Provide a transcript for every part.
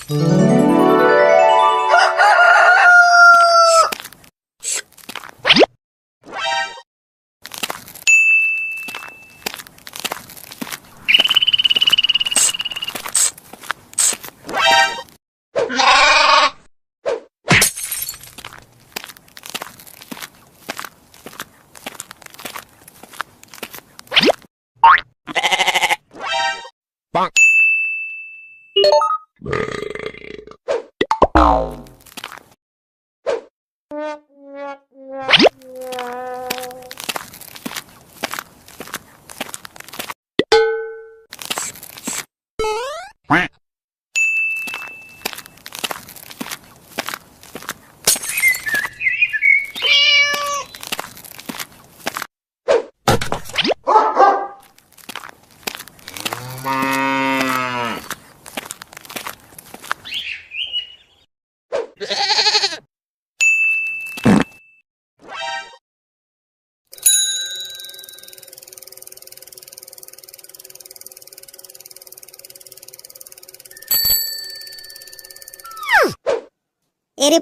এরে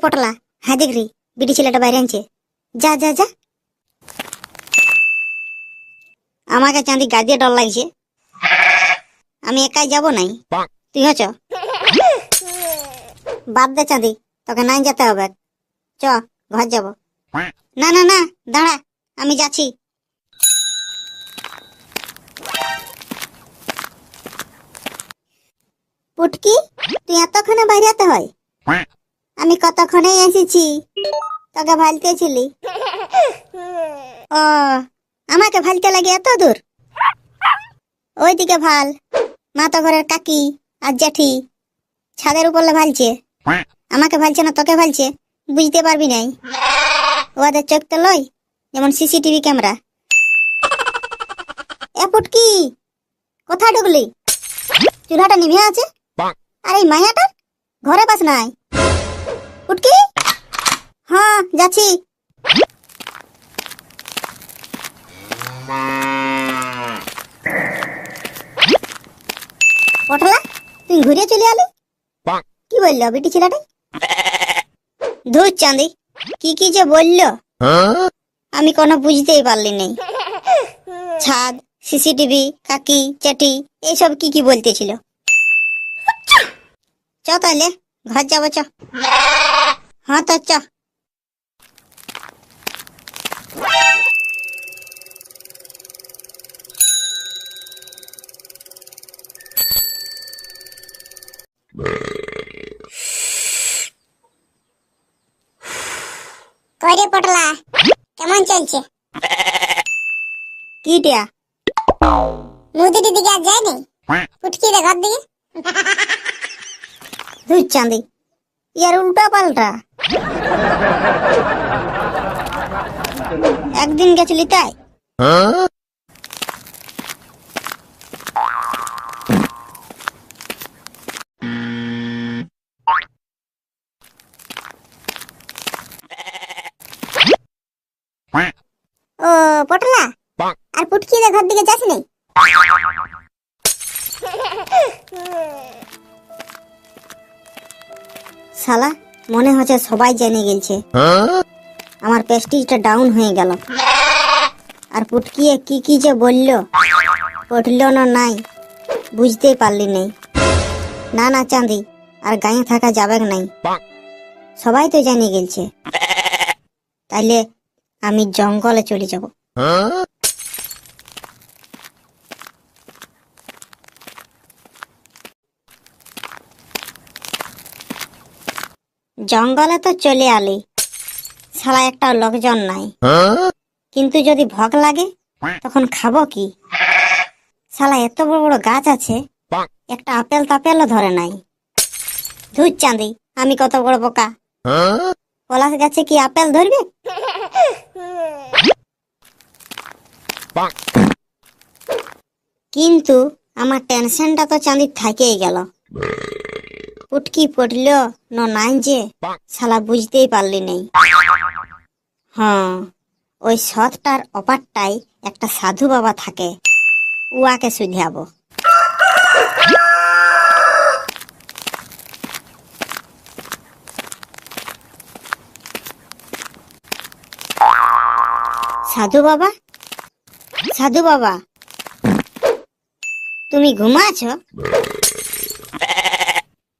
পটলা, হ্যাঁ দেখরি বিটি ছেলেটা বাইরে আনছে। যা যা যা। আমাকে চাঁদি গা দিয়ে ডর লাগছে, আমি একাই যাব নাই, তুই হচ। বাদ দে চাঁদি, তোকে নাই যেতে হবে, চ ঘর যাব। না না না, দাঁড়া, আমি যাচ্ছি। পুটকি, তুই এতক্ষণে বাইরে যেতে হয়? আমি কতক্ষণেই এসেছি, তোকে ভালতেছিলি। ও, আমাকে ভালতে লাগে এত দূর? ওইদিকে ভাল, মা তো ঘরের কাকি আর জ্যাঠি ছাদের উপরে ভালছে। আমাকে ভালছে না তোকে ভালছে, বুঝতে পারবি নাই। ওদের চোখ তো লয় যেমন সিসিটিভি ক্যামেরা। এ পুটকি, কোথায় ঢুকলি? চুলাটা নিভে আছে, আর এই মায়াটা ঘরে পাস নাই। পুটকি, হ্যাঁ যাচ্ছি। পটলা, তুই ঘুরে চলে আলি? কি বললো বেটি ছেলেটা? ধুর চাঁদি, কি কি যে বললো আমি কোনো বুঝতেই পারলি নেই। ছাদ, সিসিটিভি, কাকি চ্যাটি, এইসব কি কি বলতেছিল। চ তাহলে ঘর যাবো, চ। হ্যাঁ তো চ। কইরে পটলা, কেমন চলছে? কি টিয়া নদীর দিকে আর যায়নি? পুটকি রে ঘর দিকে। দুই চাঁদি, ইয়ার উল্টা পাল্টা। একদিন গেছিলি তাই? ও পটলা, আর পুটকি রে ঘর দিকে যাস নাই? শালা, মনে হচ্ছে সবাই জেনে গেছে। আমার প্রেস্টিজটা ডাউন হয়ে গেল। আর পুটকিয়ে কি কি যে বললো, পটলো না নাই বুঝতেই পারলি নেই। না না চাঁদি, আর গায়ে থাকা যাবে নাই, সবাই তো জেনে গেছে। তাইলে আমি জঙ্গলে চলে যাব। জঙ্গলে তো চলে আলি, শালা একটা লোকজন নাই। কিন্তু যদি ভোগ লাগে তখন খাবো কি? শালা এত বড় বড় গাছ আছে, একটা আপেল তাপেলও ধরে নাই। ধুর চাঁদি, আমি কত বড় বোকা। পলাশ গাছে কি আপেল ধরবে? কিন্তু আমার টেনশনটা তো চাঁদি থাকেই গেল। পুটকি পড়ল না নাই যে শালা বুঝতেই পারলি নেই। হ্যাঁ, ওই সৎটার অপারটাই একটা সাধু বাবা থাকে, উয়াকে শুধাবো। সাধু বাবা, সাধু বাবা, তুমি ঘুমাচ্ছ?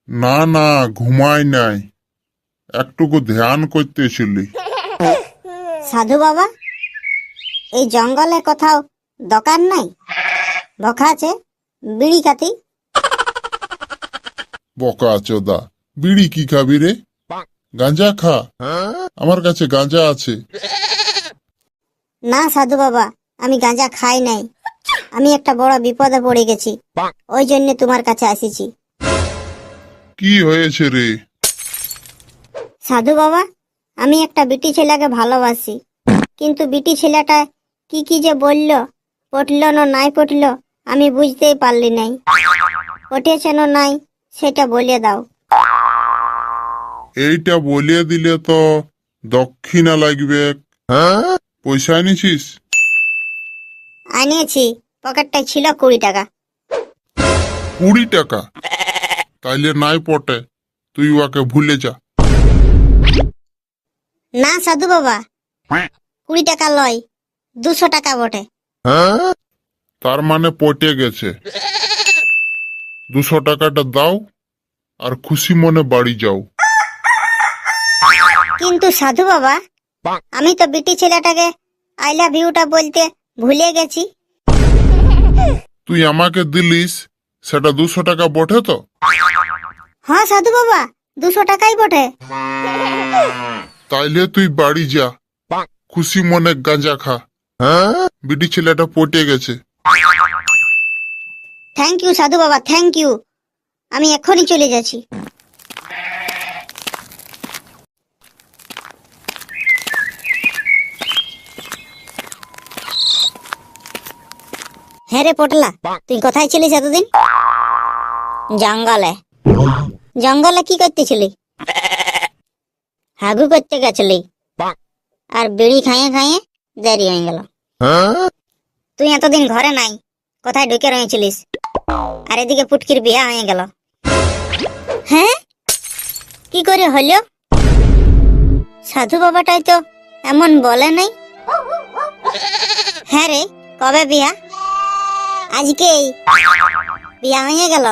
না না, ঘুমাই নাই, একটুকু ধ্যান করতেছিলি। সাধু বাবা, এই জঙ্গলে কোথাও দোকান নাই? বকা আছে, বিড়ি খাতি? বকা চোদা, বিড়ি কি খাবি রে? গাঁজা খা, আমার কাছে গাঁজা আছে। না সাধু বাবা, আমি গাঁজা খাই নাই। আমি একটা বড় বিপদে পড়ে গেছি, ওই জন্য তোমার কাছে আসিছি। কি হয়েছে রে? সাধু বাবা, আমি একটা বিটি ছেলেকে ভালোবাসি, কিন্তু বিটি ছেলেটা কি কি যে বলল, পটলো না নাই পটলো আমি বুঝতেই পারলি নাই। পটেছে না নাই সেটা বলে দাও। এইটা বলিয়ে দিলে তো দক্ষিণা লাগবে। পয়সা এনেছিস? আনিয়েছি, পকেটটায় ছিল 20 টাকা। 20 টাকা? তাইলে নাই পটে, তুই ওকে ভুলে যা। না সাধু বাবা, 20 টাকা লয়, 200 টাকা বটে। তার মানে পটে গেছে। 200 টাকাটা দাও আর খুশি মনে বাড়ি যাও। কিন্তু সাধু বাবা, আমি তো বিটি ছেলেটাকে আই লাভ ইউটা বলতে ভুলে গেছি। তুই আমাকে দিলিস, সেটা 200 টাকা বটে তো? হ্যাঁ সাধু বাবা, 200 টাকাই বটে। তাইলে তুই বাড়ি যা, খুশি মনে গাঁজা খা। বিটি ছেলেটা পটে গেছে। থ্যাংক ইউ সাধু বাবা, থ্যাংক ইউ। আমি এখনই চলে যাচ্ছি। হ্যাঁ রে পটলা, তুই কোথায় ছিলিস এতদিন? জঙ্গলে। জঙ্গলে কি করতেছিলি? হাগু করতে গেছিলি, আর বিড়ি খাইয়ে খাইয়ে দেরি হয়ে গেল। তুই এতদিন ঘরে নাই, কোথায় ঢুকে রয়েছিলিস? আর এদিকে পুটকির বিয়া হয়ে গেল। হ্যাঁ, কি করে হলো? সাধু বাবাটাই তো এমন বলে নাই। হ্যাঁ রে, কবে বিয়া? আজকেই বিয়া হয়ে গেল।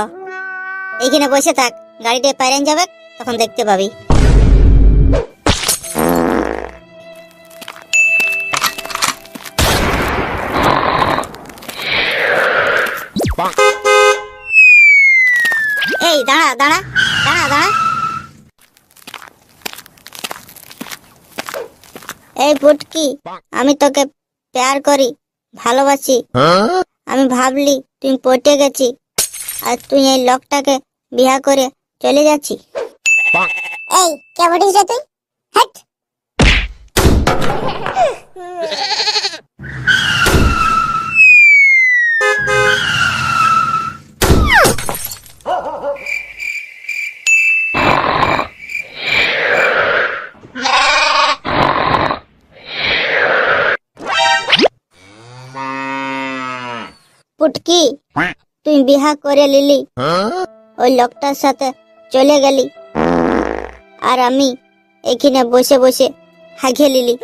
এইখানে বসে থাক, গাড়িতে পাইরেন যাবে, তখন দেখতে পাবি। এই দাঁড়া দাঁড়া দাঁড়া দাঁড়া। এই পুটকি, আমি তোকে প্যার করি, ভালোবাসি। আমি ভাবলি তুই পটে গেছি, আর তুই এই লোকটাকে বিয়া করে চলে যাচ্ছি। এই কে বলিস তুই? হাট! পুটকি, তুই বিয়া করে লিলি, ওই লোকটার সাথে চলে গেলি, আর আমি এখানে বসে বসে হাগিয়ে লিলি।